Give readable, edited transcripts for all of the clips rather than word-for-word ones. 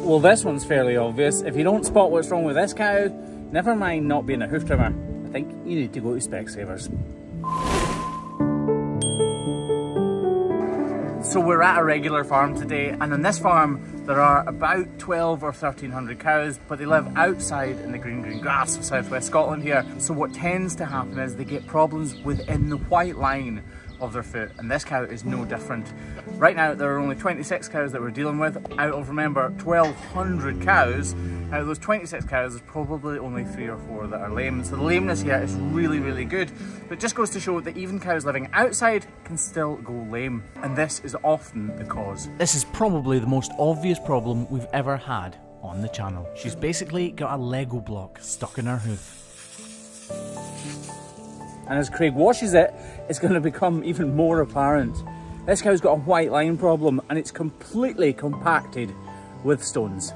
Well, this one's fairly obvious. If you don't spot what's wrong with this cow, never mind not being a hoof trimmer. I think you need to go to Specsavers. So we're at a regular farm today, and on this farm there are about 12 or 1300 cows, but they live outside in the green grass of southwest Scotland here. So what tends to happen is they get problems within the white line of their foot, and this cow is no different. Right now there are only 26 cows that we're dealing with out of, remember, 1200 cows. Out of those 26 cows, there's probably only 3 or 4 that are lame. So the lameness here is really good, but it just goes to show that even cows living outside can still go lame, and this is often the cause. This is probably the most obvious problem we've ever had on the channel. She's basically got a Lego block stuck in her hoof. And as Craig washes it, it's going to become even more apparent. This cow's got a white line problem, and it's completely compacted with stones.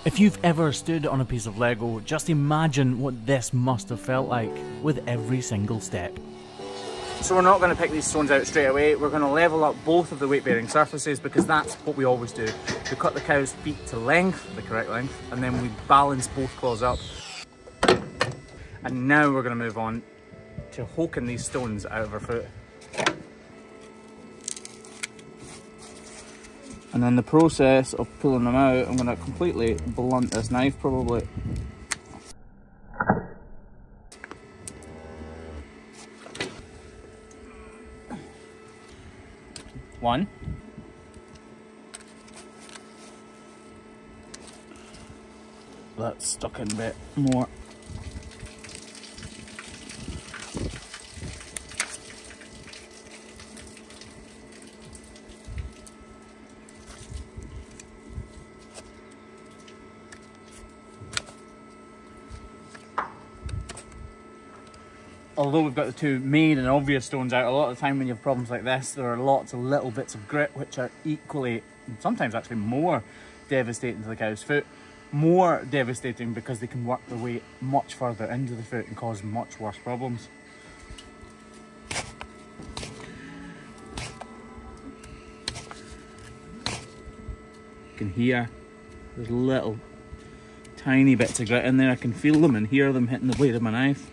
If you've ever stood on a piece of Lego, just imagine what this must have felt like with every single step. So we're not going to pick these stones out straight away. We're going to level up both of the weight-bearing surfaces, because that's what we always do. We cut the cow's feet to length, the correct length, and then we balance both claws up. And now we're going to move on to hoking these stones out of her foot. And in the process of pulling them out, I'm going to completely blunt this knife probably. One. That's stuck in a bit more. Although we've got the two main and obvious stones out, a lot of the time when you have problems like this, there are lots of little bits of grit which are equally, and sometimes actually more, devastating to the cow's foot. More devastating because they can work their way much further into the foot and cause much worse problems. You can hear there's little tiny bits of grit in there. I can feel them and hear them hitting the blade of my knife.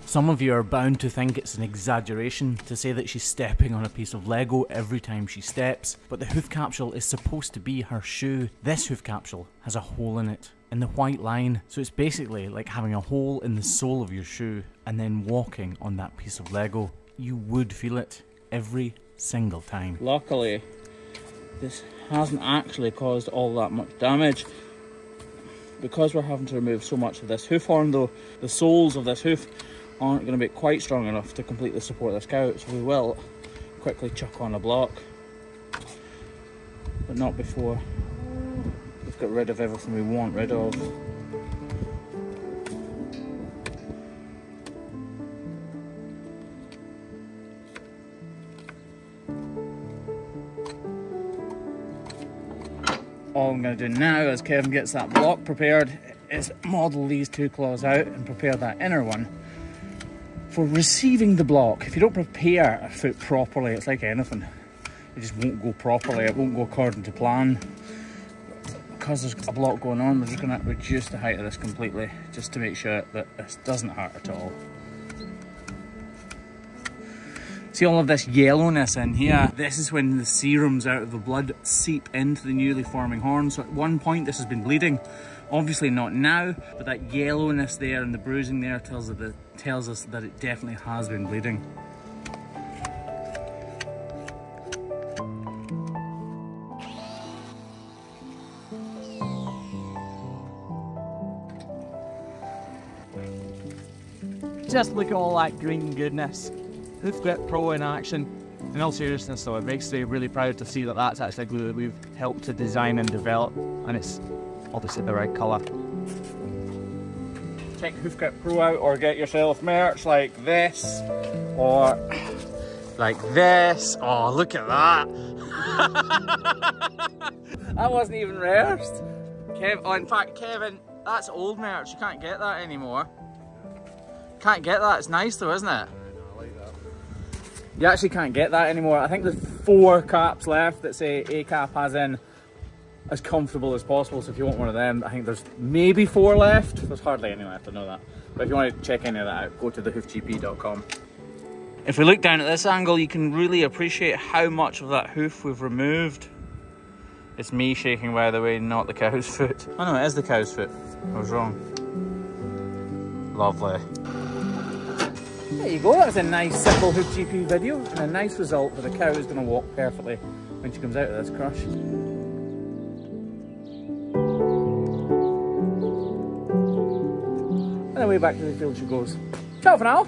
Some of you are bound to think it's an exaggeration to say that she's stepping on a piece of Lego every time she steps, but the hoof capsule is supposed to be her shoe. This hoof capsule has a hole in it, in the white line, so it's basically like having a hole in the sole of your shoe and then walking on that piece of Lego. You would feel it every single time. Luckily, this hasn't actually caused all that much damage. Because we're having to remove so much of this hoof horn though, the soles of this hoof aren't going to be quite strong enough to completely support this cow, so we will quickly chuck on a block, but not before we've got rid of everything we want rid of. All I'm going to do now, as Kevin gets that block prepared, is model these two claws out and prepare that inner one for receiving the block. If you don't prepare a foot properly, it's like anything. It just won't go properly, it won't go according to plan. Because there's a block going on, we're just going to reduce the height of this completely, just to make sure that this doesn't hurt at all. See all of this yellowness in here? This is when the serums out of the blood seep into the newly forming horn. So at one point this has been bleeding. Obviously not now, but that yellowness there and the bruising there tells us that it definitely has been bleeding. Just look at all that green goodness. Hoof Grip Pro in action. In all seriousness though, it makes me really proud to see that that's actually a glue that we've helped to design and develop, and it's obviously the right colour. Check Hoof Grip Pro out, or get yourself merch like this, or like this. Oh, look at that. That wasn't even rehearsed. Oh, in fact, Kevin, that's old merch. You can't get that anymore. Can't get that. It's nice though, isn't it? You actually can't get that anymore. I think there's 4 caps left that say A cap as in as comfortable as possible. So if you want one of them, I think there's maybe 4 left. There's hardly any left, I know that. But if you want to check any of that out, go to thehoofgp.com. If we look down at this angle, you can really appreciate how much of that hoof we've removed. It's me shaking, by the way, not the cow's foot. Oh no, it is the cow's foot. I was wrong. Lovely. There you go, that was a nice simple Hoof GP video and a nice result where the cow is going to walk perfectly when she comes out of this crush. And away back to the field she goes. Ciao for now!